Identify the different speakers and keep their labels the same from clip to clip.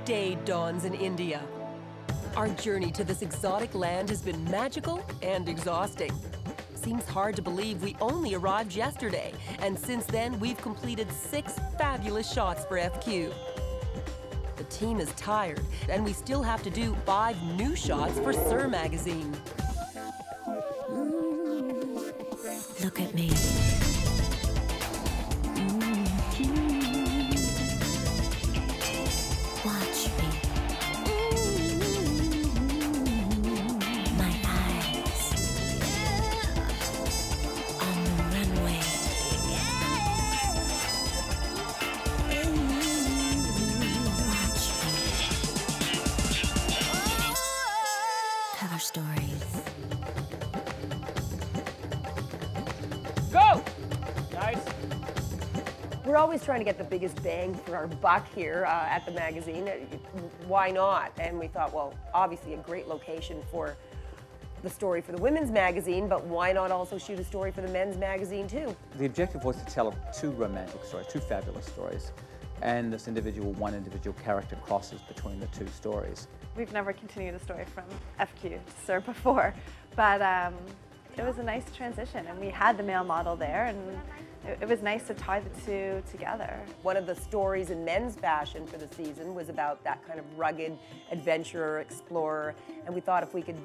Speaker 1: day dawns in India. Our journey to this exotic land has been magical and exhausting. Seems hard to believe we only arrived yesterday, and since then we've completed 6 fabulous shots for FQ. The team is tired, and we still have to do 5 new shots for Sir magazine.
Speaker 2: Look at me. Watch me. My eyes on the runway. Watch me. Tell our stories.
Speaker 3: Go! Nice.
Speaker 4: We're always trying to get the biggest bang for our buck here at the magazine. Why not? And we thought, well, obviously a great location for the story for the women's magazine, but why not also shoot a story for the men's magazine too?
Speaker 5: The objective was to tell 2 romantic stories, 2 fabulous stories, and this one individual character crosses between the 2 stories.
Speaker 6: We've never continued a story from FQ to Sir before, but it was a nice transition, and we had the male model there, and it was nice to tie the 2 together.
Speaker 4: One of the stories in men's fashion for the season was about that kind of rugged adventurer, explorer, and we thought if we could,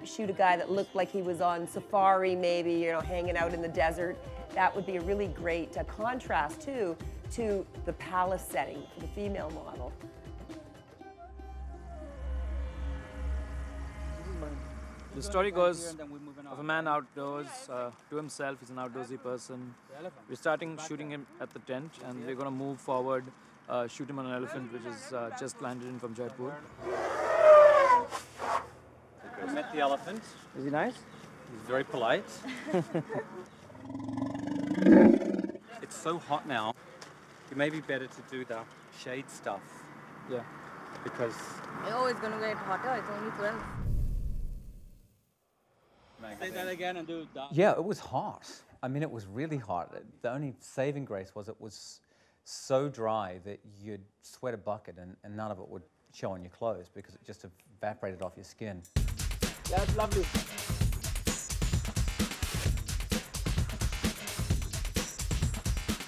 Speaker 4: shoot a guy that looked like he was on safari maybe, hanging out in the desert, that would be a really great contrast too to the palace setting for the female model.
Speaker 3: The story goes of a man outdoors to himself. He's an outdoorsy person. We're starting shooting him at the tent, and we're going to move forward, shoot him on an elephant, which is just landed in from Jaipur.
Speaker 7: I met the elephant.
Speaker 3: Is he nice?
Speaker 7: He's very polite. It's so hot now. It may be better to do the shade stuff.
Speaker 3: Yeah.
Speaker 7: Because...
Speaker 8: Oh, it's going to get hotter. It's only 12.
Speaker 7: Say that again and do that.
Speaker 5: Yeah, it was hot. I mean, it was really hot. The only saving grace was it was so dry that you'd sweat a bucket and none of it would show on your clothes because it just evaporated off your skin.
Speaker 3: Yeah, it's lovely.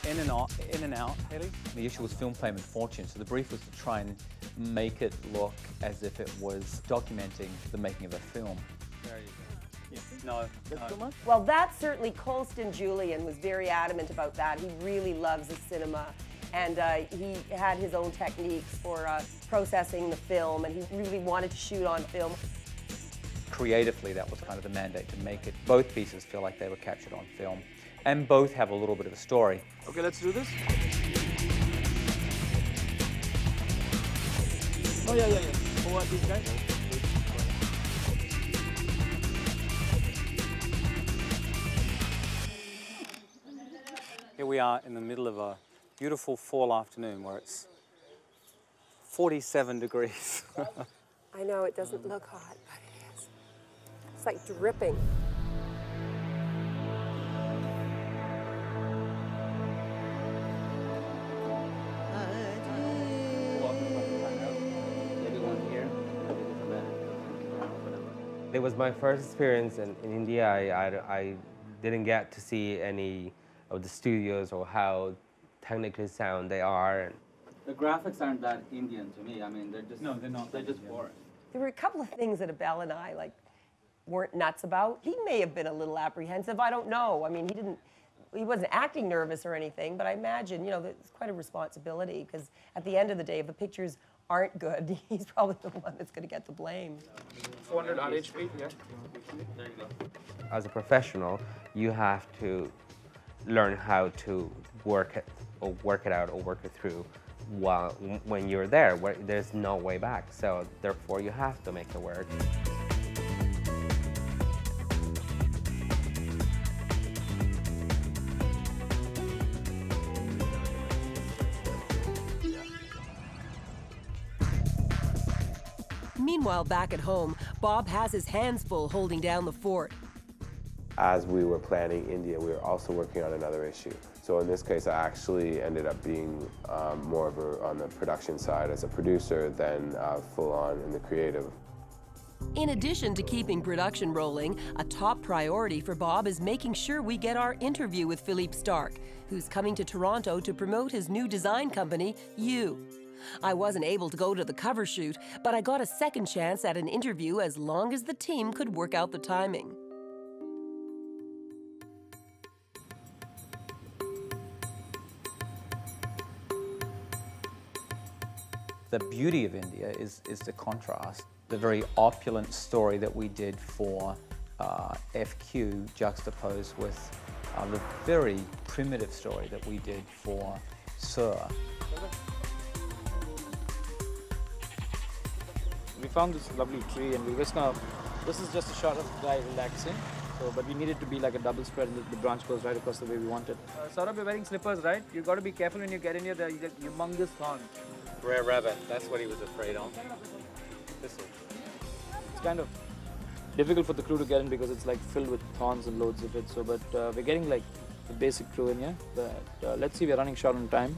Speaker 5: In and out, Haley. The issue was film, fame and fortune, so the brief was to try and make it look as if it was documenting the making of a film.
Speaker 7: There you go. No.
Speaker 3: That's too much?
Speaker 4: Well, that certainly, Colston Julian was very adamant about that. He really loves the cinema, and he had his own techniques for processing the film, and he really wanted to shoot on film.
Speaker 5: Creatively, that was kind of the mandate, to make both pieces feel like they were captured on film, and both have a little bit of a story.
Speaker 3: Okay, let's do this. Oh, yeah. Who are these guys?
Speaker 7: Here we are in the middle of a beautiful fall afternoon where it's 47 degrees.
Speaker 4: I know it doesn't look hot, but it is. It's like dripping.
Speaker 9: It was my first experience in India. I didn't get to see any of the studios or how technically sound they are.
Speaker 7: The graphics aren't that Indian to me. I mean, they're just... No, they're not. They're just boring.
Speaker 4: There were a couple of things that Abel and I weren't nuts about. He may have been a little apprehensive. I don't know. I mean, he wasn't acting nervous or anything, but I imagine, it's quite a responsibility because at the end of the day, if the pictures aren't good, he's probably the one that's going to get the blame.
Speaker 3: 400 RHP, yeah.
Speaker 7: There you go.
Speaker 9: As a professional, you have to learn how to work it out or work it through when you're there, where there's no way back. So therefore, you have to make it work.
Speaker 1: Meanwhile, back at home, Bob has his hands full holding down the fort.
Speaker 10: As we were planning India, we were also working on another issue. So in this case, I actually ended up being more of on the production side as a producer than full on in the creative.
Speaker 1: In addition to keeping production rolling, a top priority for Bob is making sure we get our interview with Philippe Starck, who's coming to Toronto to promote his new design company, You. I wasn't able to go to the cover shoot, but I got a second chance at an interview as long as the team could work out the timing.
Speaker 5: The beauty of India is the contrast. The very opulent story that we did for FQ juxtaposed with the very primitive story that we did for Sir.
Speaker 3: We found this lovely tree and we're just gonna, this is just a shot of the guy relaxing. So, but we need it to be like a double spread and the branch goes right across the way we want it. Saurabh, you're wearing slippers, right? You got to be careful when you get in here, there you get humongous thorns.
Speaker 7: Rare rabbit, that's what he was afraid of. Thistle.
Speaker 3: It's kind of difficult for the crew to get in because it's like filled with thorns and loads of it. So, but we're getting like the basic crew in here. But let's see, we're running short on time.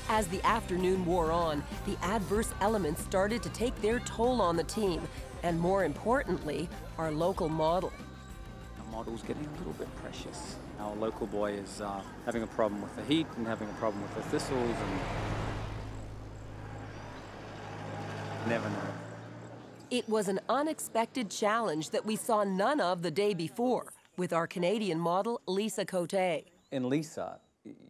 Speaker 1: As the afternoon wore on, the adverse elements started to take their toll on the team, and more importantly, our local model.
Speaker 7: Our model's getting a little bit precious. Our local boy is having a problem with the heat and having a problem with the thistles and never know.
Speaker 1: It was an unexpected challenge that we saw none of the day before with our Canadian model, Lisa Cote.
Speaker 5: In Lisa,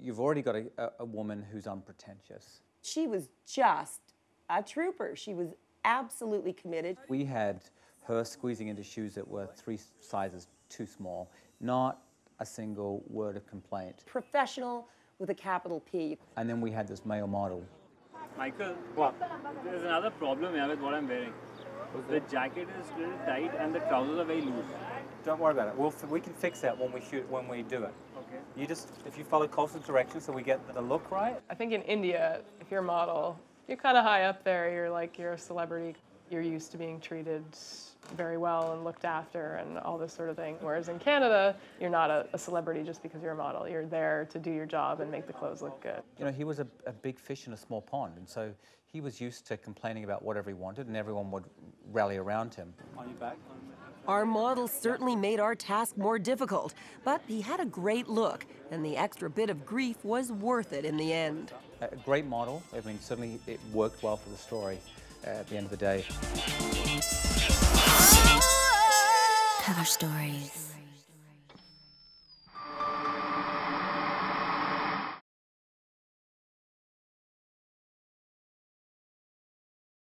Speaker 5: you've already got a woman who's unpretentious.
Speaker 4: She was just a trooper. She was absolutely committed.
Speaker 5: We had her squeezing into shoes that were 3 sizes too small, not a single word of complaint.
Speaker 4: Professional with a capital P.
Speaker 5: And then we had this male model.
Speaker 11: Michael, what? There's another problem here with what I'm wearing. The jacket is a little tight and the trousers are very loose.
Speaker 7: Don't worry about it. We can fix that when we do it.
Speaker 11: Okay.
Speaker 7: You just, if you follow Colson's directions so we get the look right.
Speaker 12: I think in India, if you're a model, you're kind of high up there. You're a celebrity. You're used to being treated very well and looked after and all this sort of thing. Whereas in Canada, you're not a celebrity just because you're a model. You're there to do your job and make the clothes look good.
Speaker 5: You know, he was a big fish in a small pond, and so he was used to complaining about whatever he wanted, and everyone would rally around him.
Speaker 7: On your back.
Speaker 1: Our model certainly made our task more difficult, but he had a great look, and the extra bit of grief was worth it in the end.
Speaker 5: A great model. I mean, certainly it worked well for the story at the end of the day.
Speaker 2: Cover stories.